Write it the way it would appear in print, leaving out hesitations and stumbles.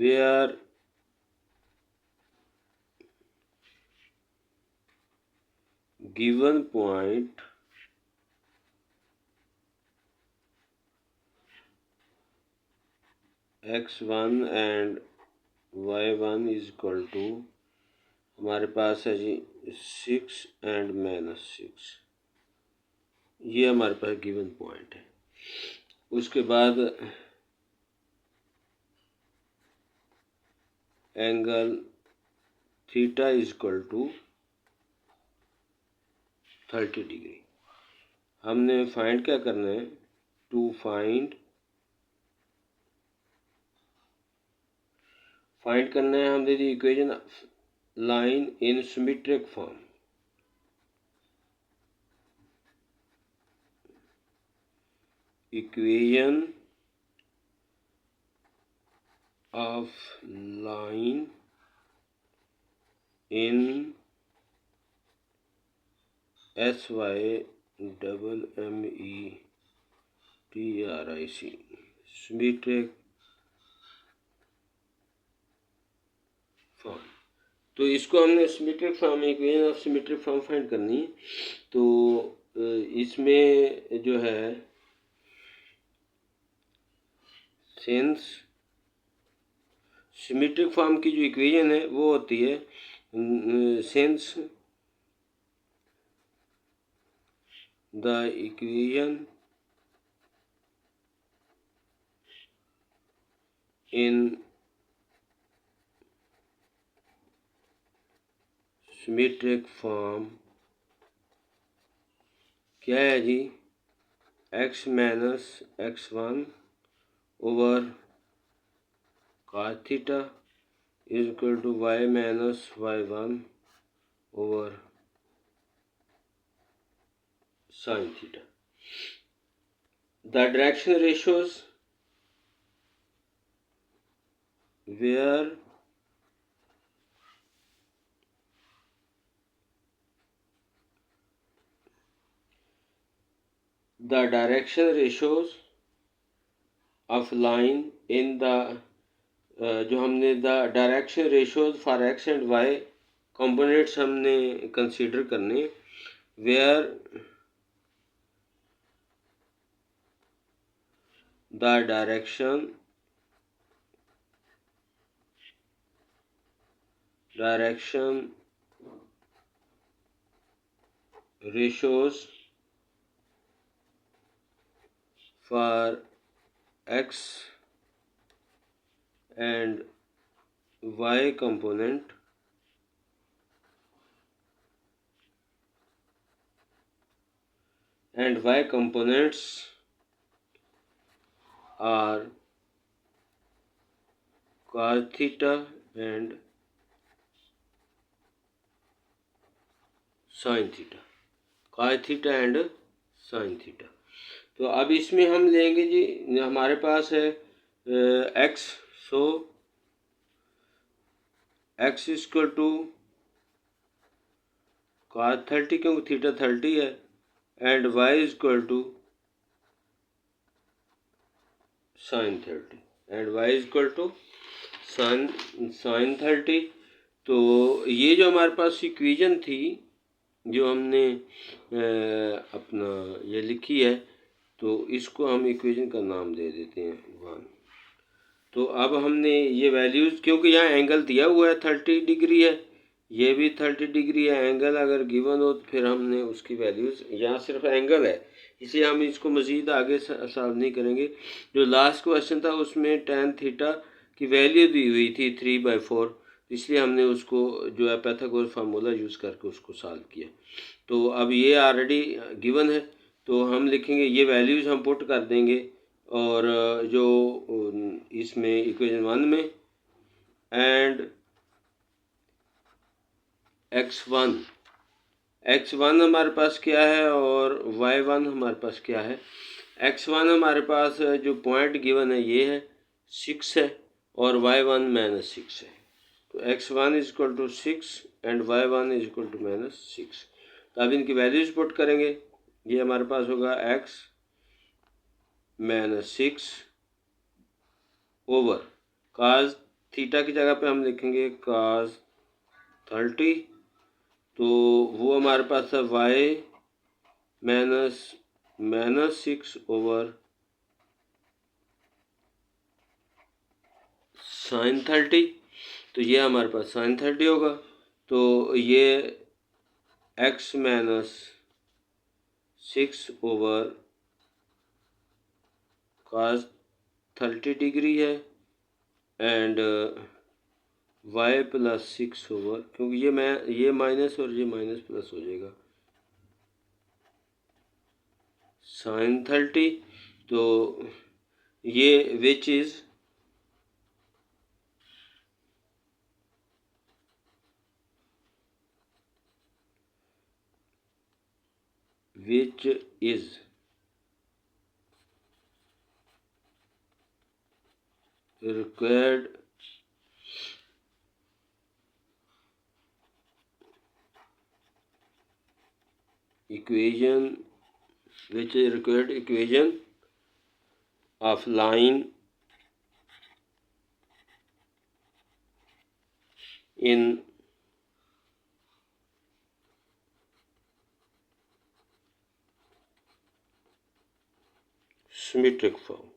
where given point x1 and y1 is equal to हमारे पास है जी 6 एंड -6, ये हमारे पास गिवन पॉइंट है। उसके बाद angle theta is equal to 30 degree. हमने फाइंड क्या करना है, टू फाइंड करना है हमने the equation line in symmetric form. Equation of line in SYMMETRIC symmetric form. तो इसको हमने symmetric form, equation of symmetric form find करनी है। तो इसमें जो है सिंस सिमेट्रिक फॉर्म की जो इक्वेशन है वो होती है since the equation in symmetric form क्या है जी, x minus x1 over cos theta is equal to y minus y1 over sin theta. The direction ratios where the direction ratios of line in the जो हमने the direction ratios for x and y components हमने consider करने, where the direction ratios for x and y component and y components are cos theta and sin theta, cos theta and sin theta. तो अब इसमें हम लेंगे जी, हमारे पास है x, so x equal to cos 30 क्योंकि थीटा 30 है, and y equal to sin 30 एंड y इक्वल टू sin 30। तो ये जो हमारे पास इक्वेशन थी जो हमने अपना ये लिखी है, तो इसको हम इक्वेशन का नाम दे देते हैं 1। तो अब हमने ये वैल्यूज़, क्योंकि यहाँ एंगल दिया हुआ है 30 डिग्री है, ये भी 30 डिग्री है, एंगल अगर गिवन हो तो फिर हमने उसकी वैल्यूज़, यहाँ सिर्फ एंगल है इसलिए हम इसको मज़ीद आगे सॉल्व नहीं करेंगे। जो लास्ट क्वेश्चन था उसमें tan थीटा की वैल्यू दी हुई थी 3/4, इसलिए हमने उसको जो है पाइथागोरस फार्मूला यूज़ करके उसको सॉल्व किया। तो अब ये ऑलरेडी गिवन है, तो हम लिखेंगे ये वैल्यूज़ हम पुट कर देंगे, और जो इसमें इक्वेशन 1 में एंड x1 हमारे पास क्या है और y1 हमारे पास क्या है। x1 हमारे पास जो पॉइंट गिवन है ये है 6 है, और y1 -6 है। तो x1 is equal to 6 and y1 is equal to -6। तो अब इनकी वैल्यूज पुट करेंगे, ये हमारे पास होगा x -6 ओवर cos थीटा की जगह पे हम लिखेंगे cos 30, तो वो हमारे पास है y माइनस 6 ओवर sin 30, तो ये हमारे पास sin 30 होगा। तो ये x minus 6 over cos 30 degree है एंड y प्लस 6 ओवर, क्योंकि ये माइनस और ये माइनस प्लस हो जाएगा, sin 30। तो ये which is required equation of line in symmetric form।